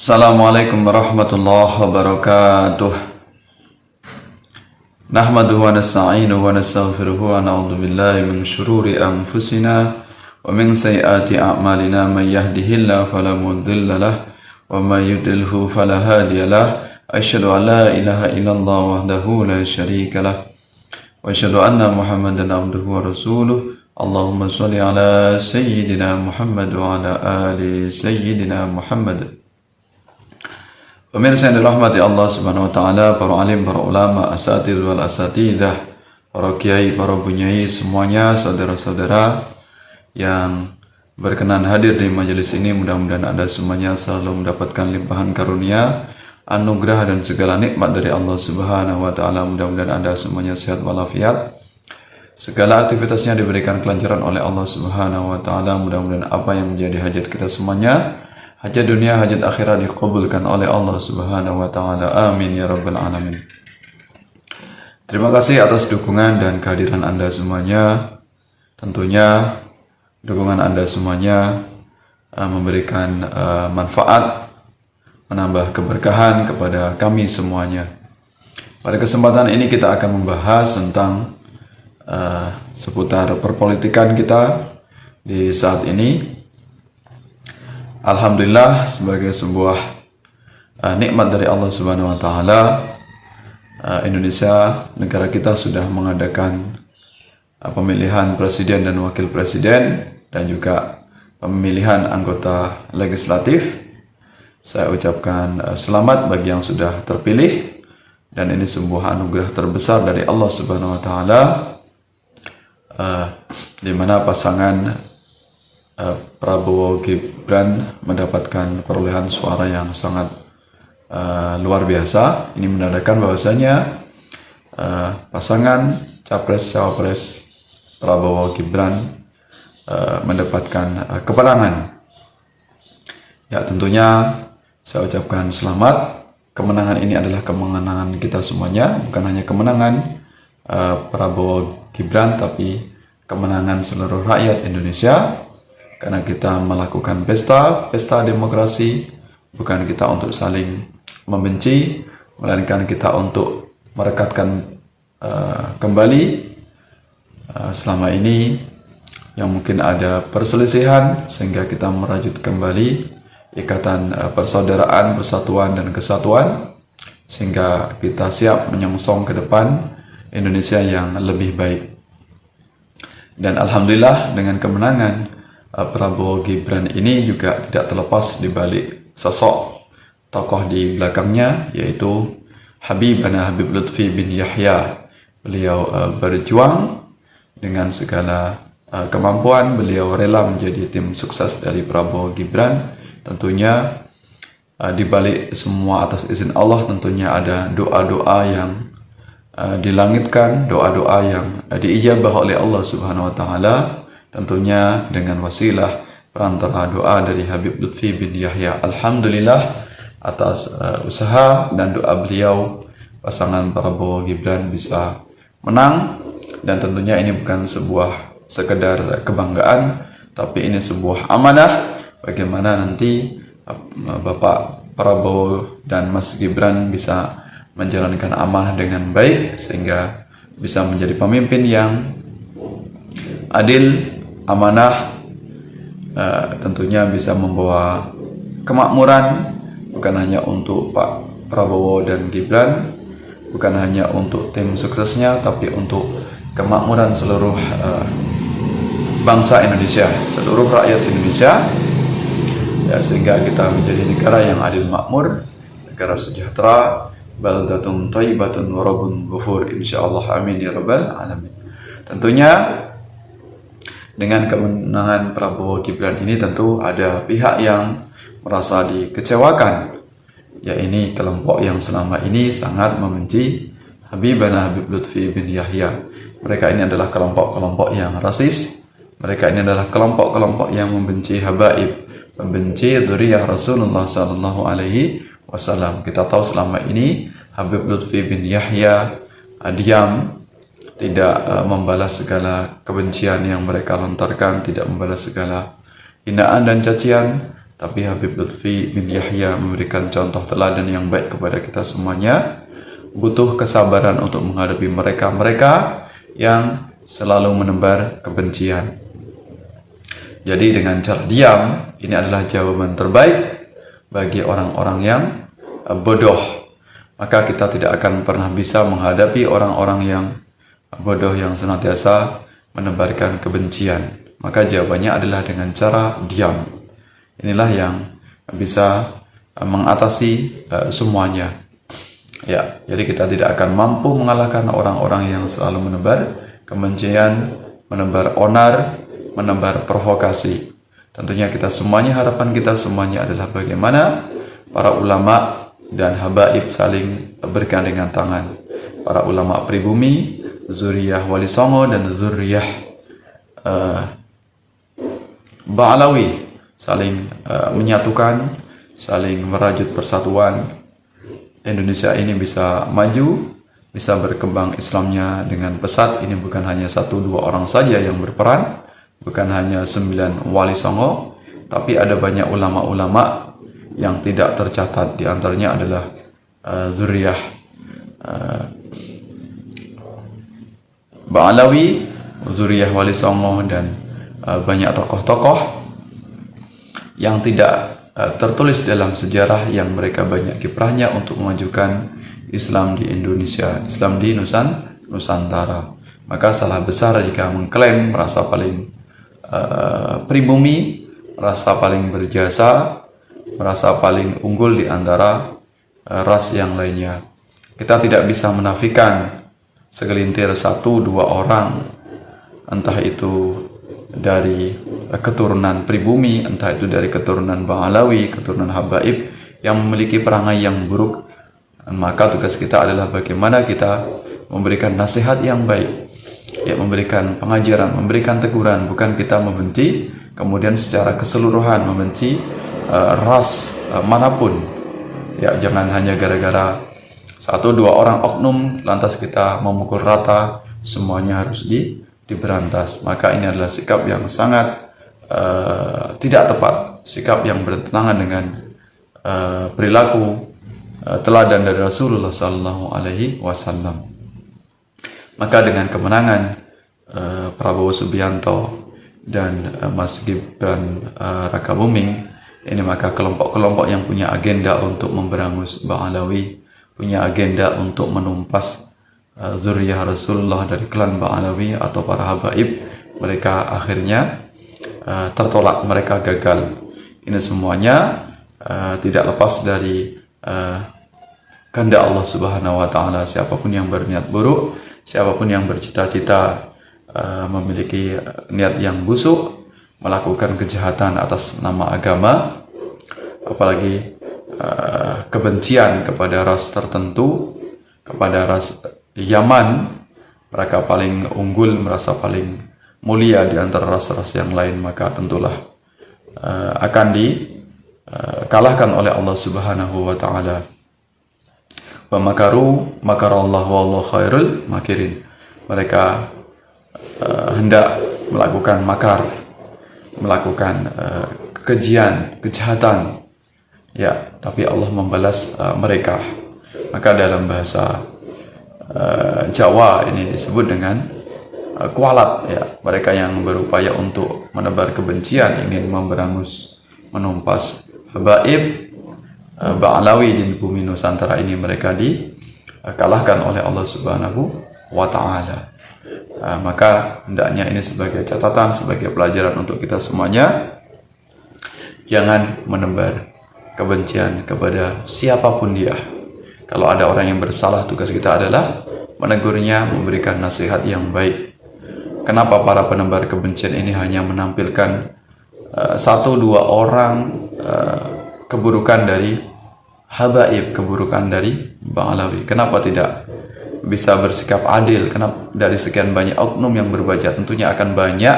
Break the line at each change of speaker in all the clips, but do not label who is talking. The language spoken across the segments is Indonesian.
Assalamualaikum warahmatullahi wabarakatuh. Nahmaduhu wa nasta'inuhu wa nastaghfiruhu wa na'udzu billahi min syururi anfusina wa min sayyiati a'malina may yahdihillahu fala mudilla lahu wa may yudlilhu fala hadiya lahu. Asyhadu an la ilaha illallah wahdahu la syarika lahu wa asyhadu anna Muhammadan abduhu wa rasuluh. Allahumma shalli ala sayyidina Muhammad wa ala ali sayyidina Muhammad. Pemirsa yang dirahmati Allah Subhanahu wa taala, para alim, para ulama, asatidz wal asatidah, para kiai, para bunyai, semuanya saudara-saudara yang berkenan hadir di majelis ini, mudah-mudahan Anda semuanya selalu mendapatkan limpahan karunia, anugerah dan segala nikmat dari Allah Subhanahu wa taala. Mudah-mudahan Anda semuanya sehat walafiat. Segala aktivitasnya diberikan kelancaran oleh Allah Subhanahu wa taala. Mudah-mudahan apa yang menjadi hajat kita semuanya, hajat dunia, hajat akhirat dikabulkan oleh Allah Subhanahu wa taala. Amin ya rabbal alamin. Terima kasih atas dukungan dan kehadiran Anda semuanya. Tentunya dukungan Anda semuanya memberikan manfaat, menambah keberkahan kepada kami semuanya. Pada kesempatan ini kita akan membahas tentang seputar perpolitikan kita di saat ini. Alhamdulillah, sebagai sebuah nikmat dari Allah Subhanahu wa taala, Indonesia, negara kita sudah mengadakan pemilihan presiden dan wakil presiden dan juga pemilihan anggota legislatif. Saya ucapkan selamat bagi yang sudah terpilih, dan ini sebuah anugerah terbesar dari Allah Subhanahu wa taala, di mana pasangan Prabowo Gibran mendapatkan perolehan suara yang sangat luar biasa. Ini menandakan bahwasanya pasangan Capres-Cawapres Prabowo Gibran mendapatkan kemenangan. Ya, tentunya saya ucapkan selamat. Kemenangan ini adalah kemenangan kita semuanya, bukan hanya kemenangan Prabowo Gibran, tapi kemenangan seluruh rakyat Indonesia. Karena kita melakukan pesta demokrasi, bukan kita untuk saling membenci, melainkan kita untuk merekatkan kembali selama ini yang mungkin ada perselisihan, sehingga kita merajut kembali ikatan persaudaraan, persatuan dan kesatuan, sehingga kita siap menyongsong ke depan Indonesia yang lebih baik. Dan alhamdulillah, dengan kemenangan Prabowo Gibran ini juga tidak terlepas di balik sosok tokoh di belakangnya, yaitu Habibana Habib Lutfi bin Yahya. Beliau berjuang dengan segala kemampuan, beliau rela menjadi tim sukses dari Prabowo Gibran. Tentunya di balik semua atas izin Allah, tentunya ada doa-doa yang dilangitkan, doa-doa yang diijabah oleh Allah Subhanahu wa taala. Tentunya dengan wasilah perantara doa dari Habib Lutfi bin Yahya. Alhamdulillah atas usaha dan doa beliau, pasangan Prabowo Gibran bisa menang. Dan tentunya ini bukan sebuah sekedar kebanggaan, tapi ini sebuah amanah bagaimana nanti Bapak Prabowo dan Mas Gibran bisa menjalankan amanah dengan baik, sehingga bisa menjadi pemimpin yang adil, amanah, tentunya bisa membawa kemakmuran bukan hanya untuk Pak Prabowo dan Gibran, bukan hanya untuk tim suksesnya, tapi untuk kemakmuran seluruh bangsa Indonesia, seluruh rakyat Indonesia, ya, sehingga kita menjadi negara yang adil makmur, negara sejahtera, baldatun thayyibatun wa rabbun ghafur, insyaallah, amin ya rabbal alamin. Tentunya dengan kemenangan Prabowo Gibran ini tentu ada pihak yang merasa dikecewakan, ya, ini kelompok yang selama ini sangat membenci Habibana Habib Lutfi bin Yahya. Mereka ini adalah kelompok-kelompok yang rasis, mereka ini adalah kelompok-kelompok yang membenci habaib, membenci dzurriyyah Rasulullah sallallahu alaihi wasallam. Kita tahu selama ini Habib Lutfi bin Yahya diam, tidak membalas segala kebencian yang mereka lontarkan, tidak membalas segala hinaan dan cacian, tapi Habib Lutfi bin Yahya memberikan contoh teladan yang baik kepada kita semuanya. Butuh kesabaran untuk menghadapi mereka-mereka yang selalu menebar kebencian. Jadi dengan cara diam, ini adalah jawaban terbaik bagi orang-orang yang bodoh. Maka kita tidak akan pernah bisa menghadapi orang-orang yang bodoh yang senantiasa menebarkan kebencian. Maka jawabannya adalah dengan cara diam. Inilah yang bisa mengatasi semuanya. Ya, jadi kita tidak akan mampu mengalahkan orang-orang yang selalu menebar kebencian, menebar onar, menebar provokasi. Tentunya kita semuanya, harapan kita semuanya adalah bagaimana para ulama dan habaib saling bergandengan tangan. Para ulama pribumi, zuriyah Wali Songo dan zuriyah Ba'alawi saling menyatukan, saling merajut persatuan. Indonesia ini bisa maju, bisa berkembang Islamnya dengan pesat. Ini bukan hanya 1-2 orang saja yang berperan, bukan hanya 9 Wali Songo, tapi ada banyak ulama-ulama yang tidak tercatat. Di antaranya adalah zuriyah Ba'alawi, zuriyah Wali Songo, dan banyak tokoh-tokoh yang tidak tertulis dalam sejarah yang mereka banyak kiprahnya untuk memajukan Islam di Indonesia, Islam di Nusantara. Maka salah besar jika mengklaim merasa paling pribumi, merasa paling berjasa, merasa paling unggul di antara ras yang lainnya. Kita tidak bisa menafikan segelintir 1-2 orang, entah itu dari keturunan pribumi, entah itu dari keturunan Ba'alawi, keturunan habaib yang memiliki perangai yang buruk. Maka tugas kita adalah bagaimana kita memberikan nasihat yang baik, ya, memberikan pengajaran, memberikan teguran, bukan kita membenci kemudian secara keseluruhan membenci ras manapun. Ya, jangan hanya gara-gara 1-2 orang oknum lantas kita memukul rata semuanya harus diberantas. Maka ini adalah sikap yang sangat tidak tepat, sikap yang bertentangan dengan perilaku teladan dari Rasulullah Sallallahu Alaihi Wasallam. Maka dengan kemenangan Prabowo Subianto dan Mas Gibran Rakabuming ini, maka kelompok-kelompok yang punya agenda untuk memberangus Ba'alawi, punya agenda untuk menumpas zuriyah Rasulullah dari klan Ba'alawi atau para habaib, mereka akhirnya tertolak, mereka gagal. Ini semuanya tidak lepas dari kehendak Allah Subhanahu wa taala. Siapapun yang berniat buruk, siapapun yang bercita-cita memiliki niat yang busuk, melakukan kejahatan atas nama agama, apalagi kebencian kepada ras tertentu, kepada ras Yaman, mereka paling unggul, merasa paling mulia di antara ras-ras yang lain, maka tentulah akan dikalahkan oleh Allah Subhanahu wa taala. Wa makaru makarallahu wallahu khairul makirin. Mereka hendak melakukan makar, melakukan kekejian, kejahatan, ya, tapi Allah membalas mereka. Maka dalam bahasa Jawa ini disebut dengan kualat, ya, mereka yang berupaya untuk menebar kebencian, ingin memberangus, menumpas habaib Ba'alawi di bumi Nusantara ini, mereka dikalahkan oleh Allah Subhanahu wa taala. Maka hendaknya ini sebagai catatan, sebagai pelajaran untuk kita semuanya, jangan menebar kebencian kepada siapapun dia. Kalau ada orang yang bersalah, tugas kita adalah menegurnya, memberikan nasihat yang baik. Kenapa para penebar kebencian ini hanya menampilkan 1-2 orang keburukan dari habaib, keburukan dari Ba'alawi? Kenapa tidak bisa bersikap adil? Kenapa dari sekian banyak oknum yang berbaca, tentunya akan banyak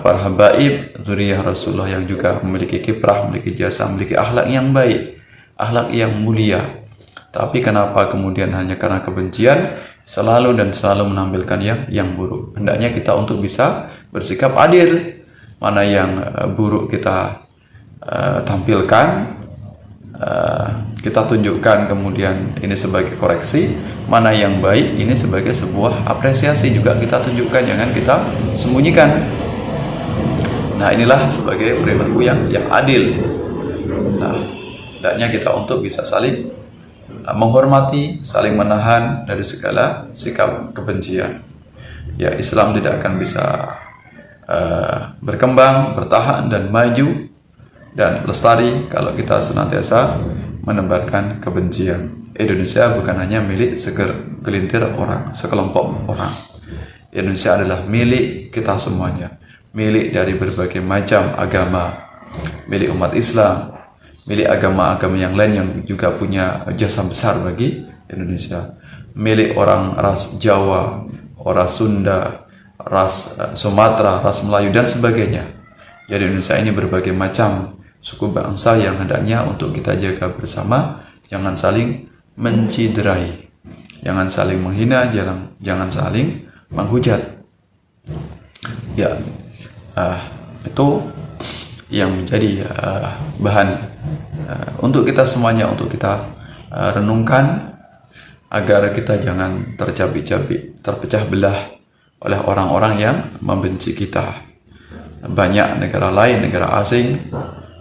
para habaib zuriyah Rasulullah yang juga memiliki kiprah, memiliki jasa, memiliki akhlak yang baik, akhlak yang mulia. Tapi kenapa kemudian hanya karena kebencian selalu menampilkan yang buruk? Hendaknya kita untuk bisa bersikap adil, mana yang buruk kita tampilkan, kita tunjukkan, kemudian ini sebagai koreksi, mana yang baik ini sebagai sebuah apresiasi juga kita tunjukkan, jangan kita sembunyikan. Nah, inilah sebagai perilaku yang adil. Nah, hendaknya kita untuk bisa saling menghormati, saling menahan dari segala sikap kebencian. Ya, Islam tidak akan bisa berkembang, bertahan dan maju dan lestari kalau kita senantiasa menebarkan kebencian. Indonesia bukan hanya milik segelintir orang, sekelompok orang. Indonesia adalah milik kita semuanya, milik dari berbagai macam agama, milik umat Islam, milik agama-agama yang lain yang juga punya jasa besar bagi Indonesia, milik orang ras Jawa, ras Sunda, ras Sumatera, ras Melayu dan sebagainya. Jadi Indonesia ini berbagai macam suku bangsa yang hendaknya untuk kita jaga bersama, jangan saling menciderai, jangan saling menghina, jangan saling menghujat. Ya, itu yang menjadi bahan untuk kita semuanya, untuk kita renungkan agar kita jangan tercabik-cabik, terpecah belah oleh orang-orang yang membenci kita. Banyak negara lain, negara asing,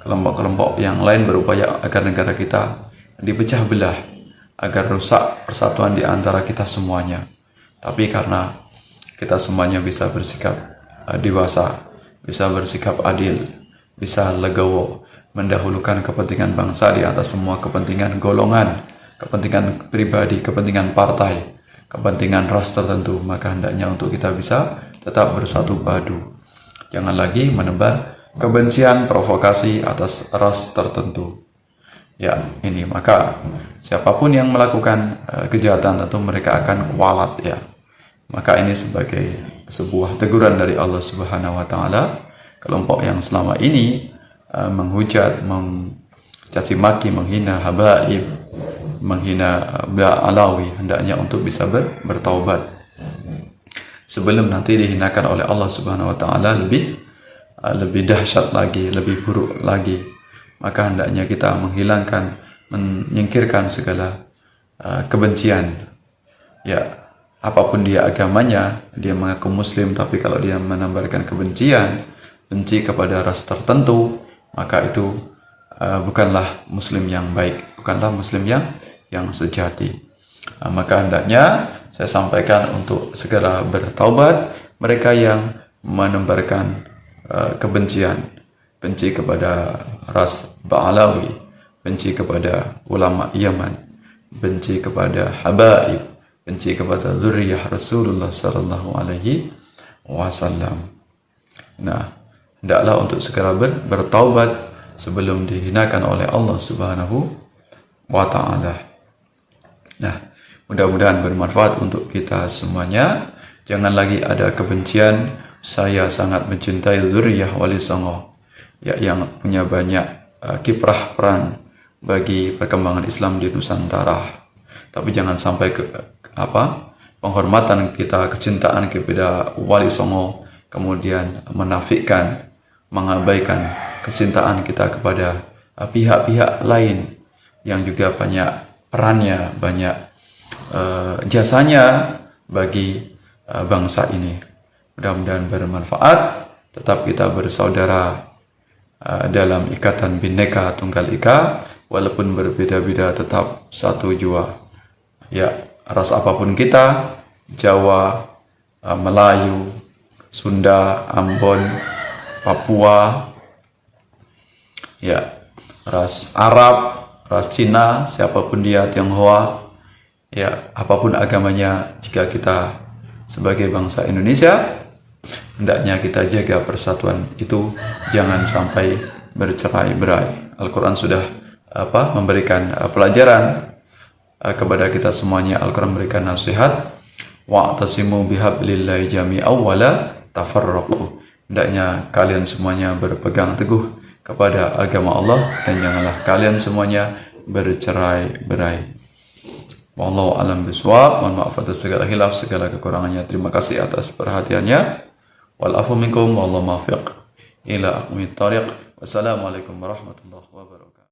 kelompok-kelompok yang lain berupaya agar negara kita dipecah belah, agar rusak persatuan di antara kita semuanya. Tapi karena kita semuanya bisa bersikap dewasa, bisa bersikap adil, bisa legowo, mendahulukan kepentingan bangsa di atas semua kepentingan golongan, kepentingan pribadi, kepentingan partai, kepentingan ras tertentu, maka hendaknya untuk kita bisa tetap bersatu padu. Jangan lagi menebar kebencian, provokasi atas ras tertentu. Ya, ini maka siapapun yang melakukan kejahatan tentu mereka akan kualat, ya. Maka ini sebagai sebuah teguran dari Allah Subhanahu wa taala, kelompok yang selama ini menghujat, mencaci maki, menghina habaib, menghina Alawi, hendaknya untuk bisa bertaubat sebelum nanti dihinakan oleh Allah Subhanahu wa taala lebih dahsyat lagi, lebih buruk lagi. Maka hendaknya kita menghilangkan, menyingkirkan segala kebencian. Ya, apapun dia agamanya, dia mengaku muslim, tapi kalau dia menebarkan kebencian, benci kepada ras tertentu, maka itu bukanlah muslim yang baik, bukanlah muslim yang sejati. Maka hendaknya saya sampaikan untuk segera bertaubat mereka yang menebarkan kebencian, benci kepada ras Ba'alawi, benci kepada ulama Yaman, benci kepada habaib, benci kepada zuriyah Rasulullah sallallahu alaihi wasallam. Nah, hendaklah untuk segera bertaubat sebelum dihinakan oleh Allah Subhanahu wa taala. Nah, mudah-mudahan bermanfaat untuk kita semuanya. Jangan lagi ada kebencian. Saya sangat mencintai zuriyah Wali Songo, ya, yang punya banyak kiprah peran bagi perkembangan Islam di Nusantara. Tapi jangan sampai penghormatan kita, kecintaan kepada Wali Songo kemudian menafikan, mengabaikan kecintaan kita kepada pihak-pihak lain yang juga banyak perannya, banyak jasanya bagi bangsa ini. Mudah-mudahan bermanfaat. Tetap kita bersaudara dalam ikatan Bhinneka Tunggal Ika, walaupun berbeda-beda tetap satu jua. Ya, ras apapun kita, Jawa, Melayu, Sunda, Ambon, Papua, ya, ras Arab, ras Cina, siapapun dia, Tionghoa, ya, apapun agamanya, jika kita sebagai bangsa Indonesia, hendaknya kita jaga persatuan itu, jangan sampai bercerai-berai. Al-Quran sudah memberikan pelajaran kepada kita semuanya. Al-Quran memberikan nasihat, wa'tasimu bihablillahi jami'aw wala tafarraqu. Hendaknya kalian semuanya berpegang teguh kepada agama Allah dan janganlah kalian semuanya bercerai-berai. Wallahu a'lam bishawab. Mohon maaf atas segala khilaf, segala kekurangannya. Terima kasih atas perhatiannya. Wal afu minkum wallahu muwaffiq ila aqwamit thariq. Wassalamualaikum warahmatullahi wabarakatuh.